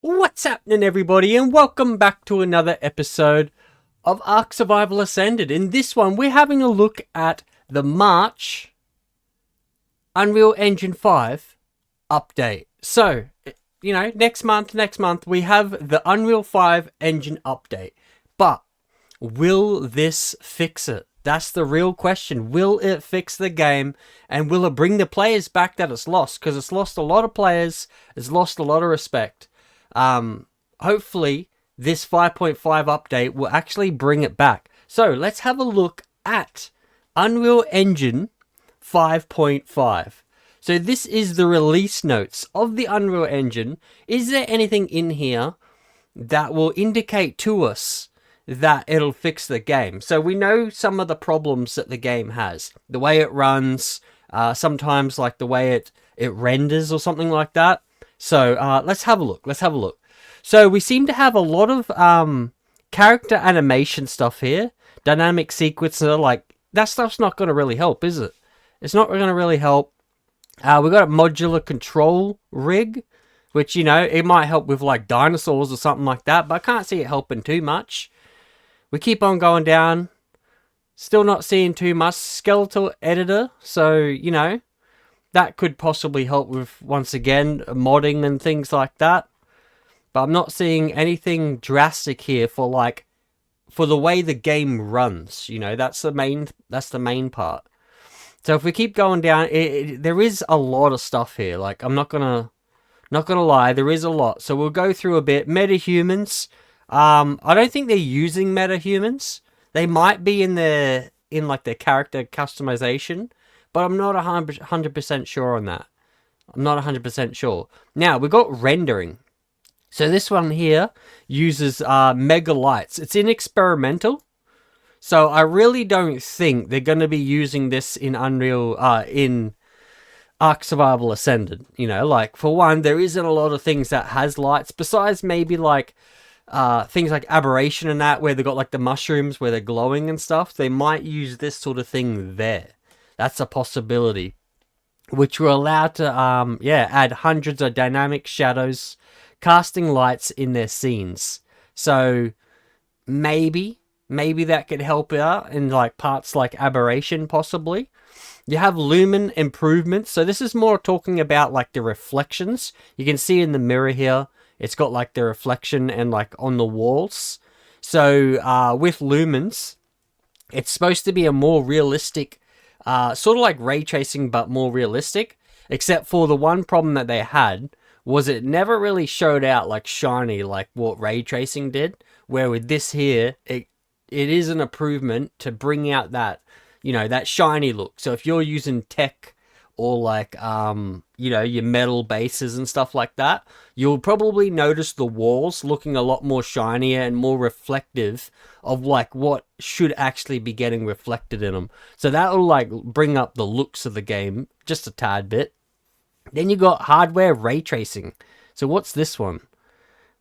What's happening, everybody, and welcome back to another episode of ARK Survival Ascended. In this one, we're having a look at the March Unreal Engine 5 update. So, next month, we have the Unreal 5 engine update. But, will this fix it? That's the real question. Will it fix the game, and will it bring the players back that it's lost? Because it's lost a lot of players, it's lost a lot of respect. Hopefully this 5.5 update will actually bring it back. So let's have a look at Unreal Engine 5.5. So this is the release notes of the Unreal Engine. Is there anything in here that will indicate to us that it'll fix the game? So we know some of the problems that the game has. The way it runs, sometimes like the way it renders or something like that. So let's have a look. So we seem to have a lot of character animation stuff here. Dynamic sequencer, like that stuff's not going to really help, is it? It's not going to really help. We got a modular control rig, which, it might help with like dinosaurs or something like that, but I can't see it helping too much. We keep on going down. Still not seeing too much. Skeletal editor, so, that could possibly help with, once again, modding and things like that. But I'm not seeing anything drastic here for the way the game runs. That's the main part. So if we keep going down, there is a lot of stuff here. Like, I'm not gonna lie, there is a lot. So we'll go through a bit. Metahumans. I don't think they're using metahumans. They might be in their character customization, but I'm not 100% sure on that. I'm not 100% sure. Now, we've got rendering. So this one here uses mega lights. It's in experimental. So I really don't think they're going to be using this in Unreal, in ARK Survival Ascended. For one, there isn't a lot of things that has lights, besides maybe things like aberration and that, where they got like the mushrooms where they're glowing and stuff. They might use this sort of thing there. That's a possibility, which will allow to add hundreds of dynamic shadows, casting lights in their scenes. So maybe that could help out in parts like aberration, possibly. You have lumen improvements. So this is more talking about the reflections. You can see in the mirror here, it's got the reflection and on the walls. So with lumens, it's supposed to be a more realistic, sort of like ray tracing, but more realistic. Except for the one problem that they had was it never really showed out shiny like what ray tracing did. Where with this here, it is an improvement to bring out that, that shiny look. So if you're using tech or your metal bases and stuff like that, you'll probably notice the walls looking a lot more shinier and more reflective of what should actually be getting reflected in them. So that'll bring up the looks of the game just a tad bit. Then you got hardware ray tracing. So what's this one?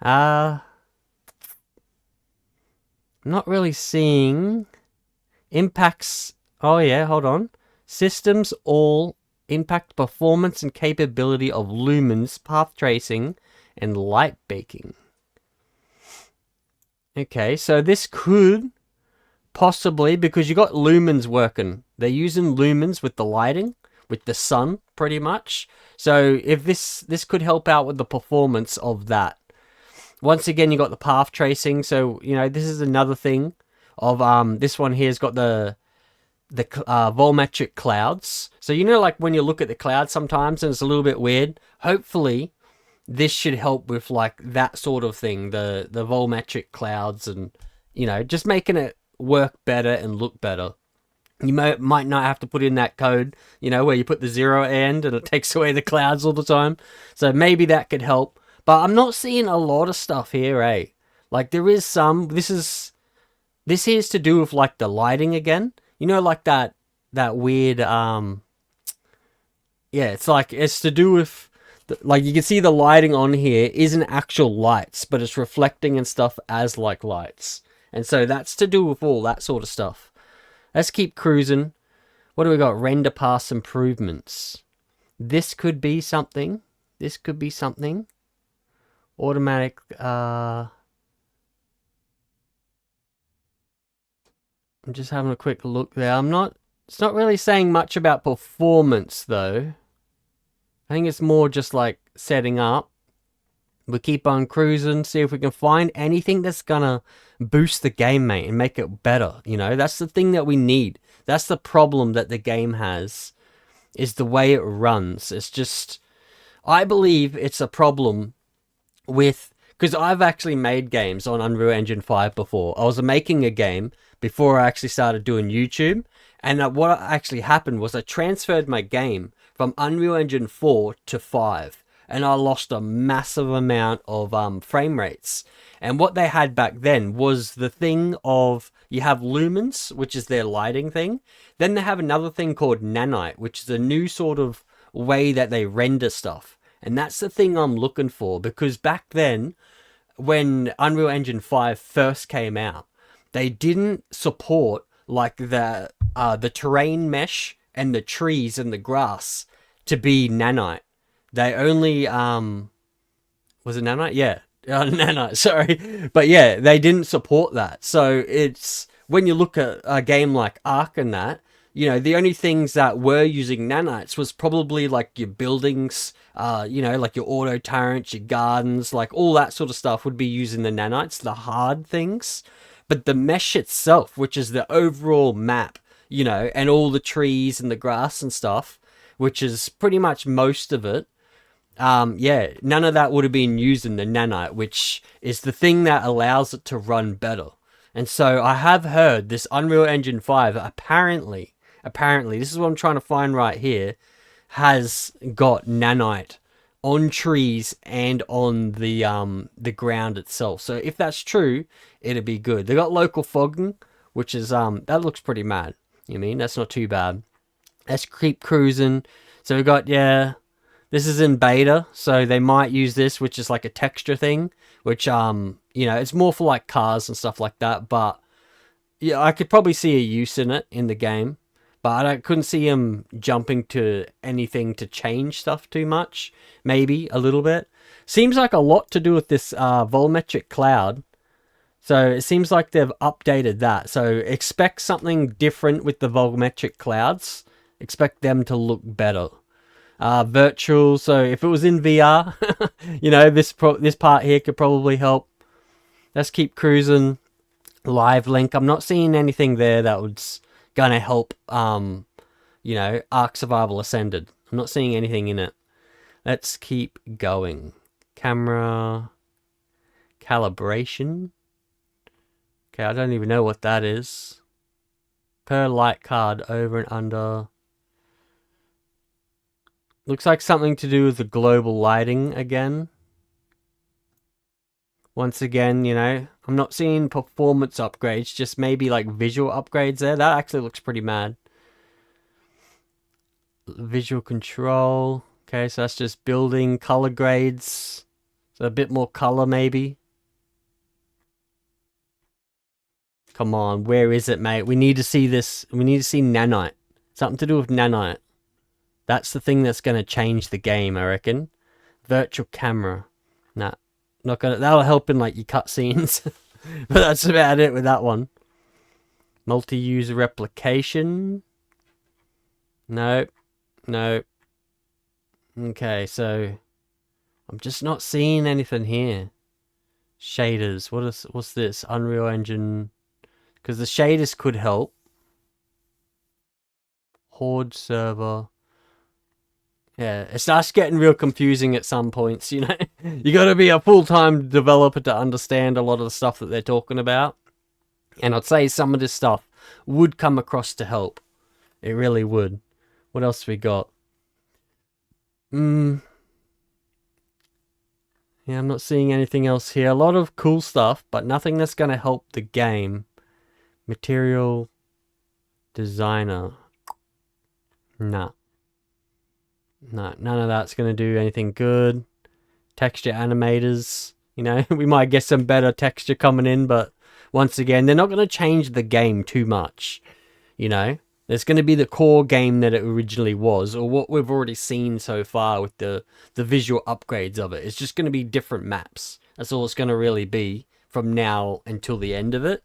Not really seeing impacts. Oh yeah, hold on. Systems all impact performance and capability of lumens, path tracing, and light baking. Okay, so this could possibly, because you got lumens working. They're using lumens with the lighting, with the sun, pretty much. So if this could help out with the performance of that. Once again, you got the path tracing. So, this is another thing of this one here's got the volumetric clouds. So when you look at the clouds sometimes and it's a little bit weird, hopefully this should help with that sort of thing, the volumetric clouds, and just making it work better and look better. You might not have to put in that code, where you put the 0 end and it takes away the clouds all the time. So maybe that could help. But I'm not seeing a lot of stuff here, eh? There is some. This here's to do with the lighting again. That weird it's to do with you can see the lighting on here isn't actual lights, but it's reflecting and stuff as lights. And so that's to do with all that sort of stuff. Let's keep cruising. What do we got? Render pass improvements. This could be something. Automatic, I'm just having a quick look there. It's not really saying much about performance though. I think it's more just like setting up. We keep on cruising, see if we can find anything that's gonna boost the game, mate, and make it better. You know, that's the thing that we need. That's the problem that the game has, is the way it runs. It's just, I believe it's a problem with, because I've actually made games on Unreal Engine 5 before. I was making a game before I actually started doing YouTube, and what actually happened was I transferred my game from Unreal Engine 4 to 5, and I lost a massive amount of frame rates. And what they had back then was the thing of, you have lumens, which is their lighting thing. Then they have another thing called Nanite, which is a new sort of way that they render stuff. And that's the thing I'm looking for, because back then, when Unreal Engine 5 first came out, they didn't support like the terrain mesh and the trees and the grass to be Nanite. They only was it Nanite? Yeah. Nanite, sorry. But yeah, they didn't support that. So it's, when you look at a game like ARK and that, you know, the only things that were using nanites was probably like your buildings, you know, like your auto turrets, your gardens, like all that sort of stuff would be using the nanites, the hard things. But the mesh itself, which is the overall map, you know, and all the trees and the grass and stuff, which is pretty much most of it, yeah, none of that would have been used in the nanite, which is the thing that allows it to run better. And so I have heard this Unreal Engine 5 apparently, this is what I'm trying to find right here, has got nanite on trees and on the ground itself. So if that's true, it'd be good. They got local fogging, which is that looks pretty mad. You know what I mean? That's not too bad. Let's keep cruising. So we got, yeah, this is in beta, so they might use this, which is like a texture thing, which you know, it's more for like cars and stuff like that. But yeah, I could probably see a use in it in the game, but I couldn't see him jumping to anything to change stuff too much. Maybe a little bit. Seems like a lot to do with this volumetric cloud. So it seems like they've updated that. So expect something different with the volumetric clouds. Expect them to look better. Virtual, so if it was in VR, you know, this part here could probably help. Let's keep cruising. Live link, I'm not seeing anything there that was gonna help, you know, ARK Survival Ascended. I'm not seeing anything in it. Let's keep going. Camera calibration. Okay, I don't even know what that is. Per light card, over and under. Looks like something to do with the global lighting again. Once again, you know, I'm not seeing performance upgrades, just maybe like visual upgrades there. That actually looks pretty mad. Visual control. Okay, so that's just building color grades. So a bit more color maybe. Come on, where is it, mate? We need to see this. We need to see nanite. Something to do with nanite. That's the thing that's going to change the game, I reckon. Virtual camera. Nah, not gonna. That'll help in like your cutscenes, but that's about it with that one. Multi-user replication. Nope. Nope. Okay, so I'm just not seeing anything here. Shaders. What's this? Unreal Engine. Because the shaders could help. Horde server. Yeah, it starts getting real confusing at some points, you know. You got to be a full-time developer to understand a lot of the stuff that they're talking about. And I'd say some of this stuff would come across to help. It really would. What else we got? Yeah, I'm not seeing anything else here. A lot of cool stuff, but nothing that's going to help the game. Material designer. Nah. No, none of that's going to do anything good. Texture animators, you know, we might get some better texture coming in, but once again, they're not going to change the game too much, you know. There's going to be the core game that it originally was, or what we've already seen so far with the visual upgrades of it. It's just going to be different maps. That's all it's going to really be from now until the end of it.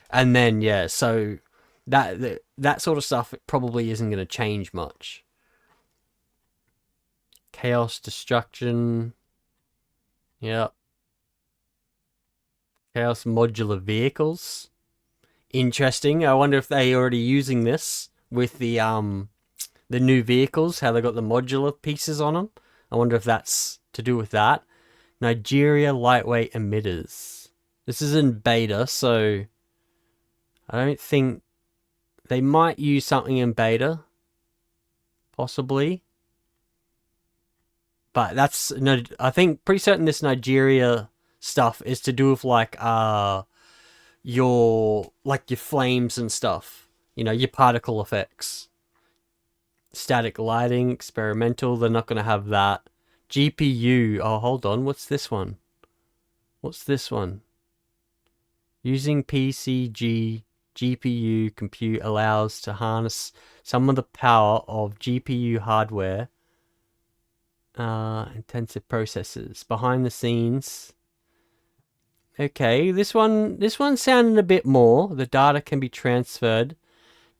And then, yeah, so that sort of stuff probably isn't going to change much. Chaos, destruction. Yep. Chaos modular vehicles. Interesting. I wonder if they already using this with the new vehicles, how they got the modular pieces on them. I wonder if that's to do with that. Nigeria lightweight emitters. This is in beta, so I don't think they might use something in beta, possibly. But that's no. I think pretty certain this Nigeria stuff is to do with like your flames and stuff. You know, your particle effects. Static lighting, experimental. They're not going to have that. GPU. Oh, hold on. What's this one? What's this one? Using PCG GPU compute allows to harness some of the power of GPU hardware. Intensive processes behind the scenes. Okay, this one sounded a bit more. The data can be transferred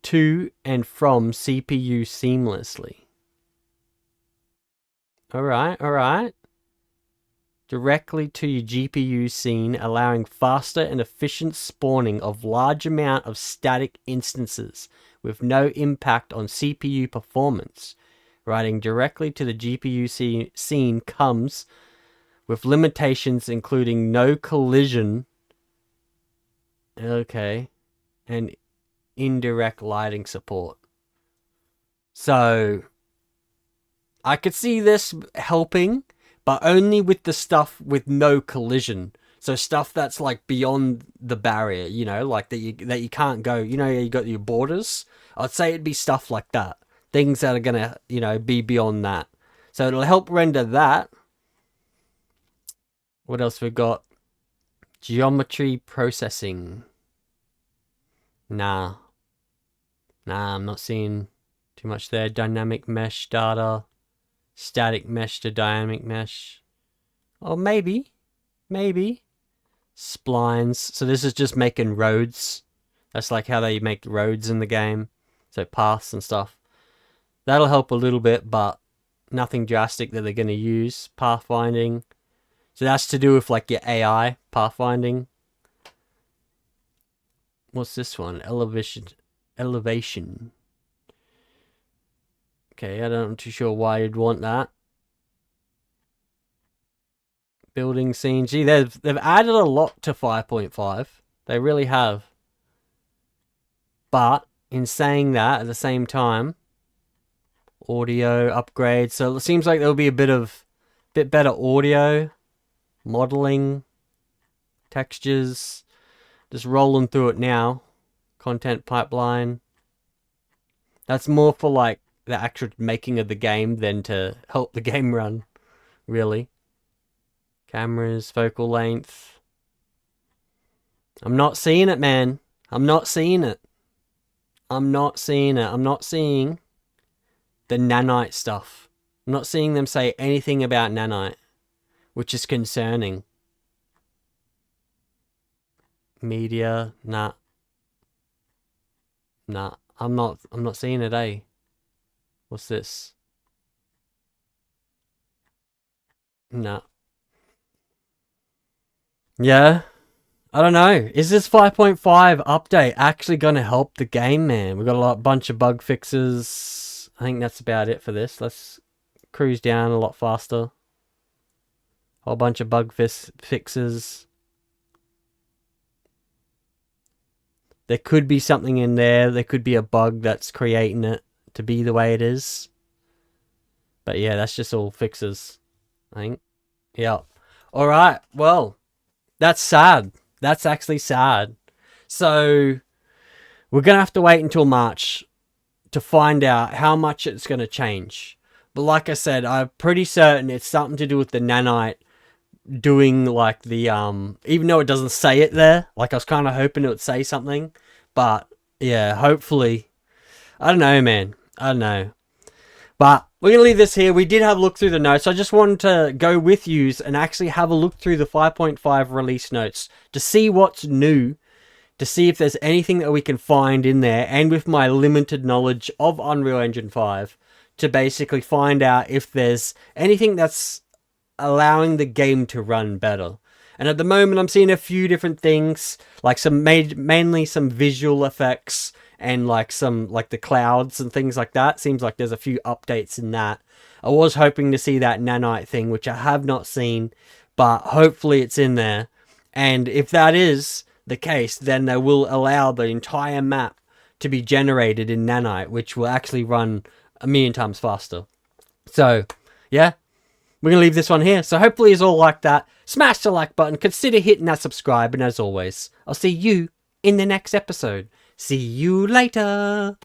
to and from CPU seamlessly. All right. Directly to your GPU scene, allowing faster and efficient spawning of large amount of static instances with no impact on CPU performance. Writing directly to the GPU scene comes with limitations including no collision, okay, and indirect lighting support. So I could see this helping, but only with the stuff with no collision. So stuff that's like beyond the barrier, you know, like that you can't go. You know, you got your borders. I'd say it'd be stuff like that. Things that are gonna, you know, be beyond that. So it'll help render that. What else we got? Geometry processing. Nah, I'm not seeing too much there. Dynamic mesh data. Static mesh to dynamic mesh. Oh, maybe. Splines. So this is just making roads. That's like how they make roads in the game. So paths and stuff. That'll help a little bit, but nothing drastic that they're going to use. Pathfinding. So that's to do with like your AI pathfinding. What's this one? Elevation. Okay, I'm too sure why you'd want that. Building scene. Gee, they've added a lot to 5.5. They really have. But in saying that, at the same time, audio upgrade. So it seems like there'll be a bit better audio, modeling, textures. Just rolling through it now. Content pipeline. That's more for like the actual making of the game than to help the game run, really. Cameras, focal length. I'm not seeing it, man. I'm not seeing the Nanite stuff. I'm not seeing them say anything about Nanite, which is concerning. Media, nah. I'm not seeing it, eh? What's this? Nah. Yeah. I don't know. Is this 5.5 update actually going to help the game, man? We've got a bunch of bug fixes. I think that's about it for this. Let's cruise down a lot faster. Whole bunch of bug fixes. There could be something in there. There could be a bug that's creating it to be the way it is. But yeah, that's just all fixes, I think. Yeah. All right. Well, that's sad. That's actually sad. So we're going to have to wait until March to find out how much it's going to change. But like I said, I'm pretty certain it's something to do with the Nanite doing like the even though it doesn't say it there, like I was kind of hoping it would say something, but yeah, hopefully I don't know, man. I don't know. But we're going to leave this here. We did have a look through the notes. I just wanted to go with you and actually have a look through the 5.5 release notes to see what's new, to see if there's anything that we can find in there, and with my limited knowledge of Unreal Engine 5, to basically find out if there's anything that's allowing the game to run better. And at the moment, I'm seeing a few different things, like mainly some visual effects, and like some, like the clouds and things like that. Seems like there's a few updates in that. I was hoping to see that Nanite thing, which I have not seen, but hopefully it's in there. And if that is the case, then they will allow the entire map to be generated in Nanite, which will actually run a million times faster. So, yeah, we're going to leave this one here. So hopefully it's all like that. Smash the like button, consider hitting that subscribe, and as always, I'll see you in the next episode. See you later.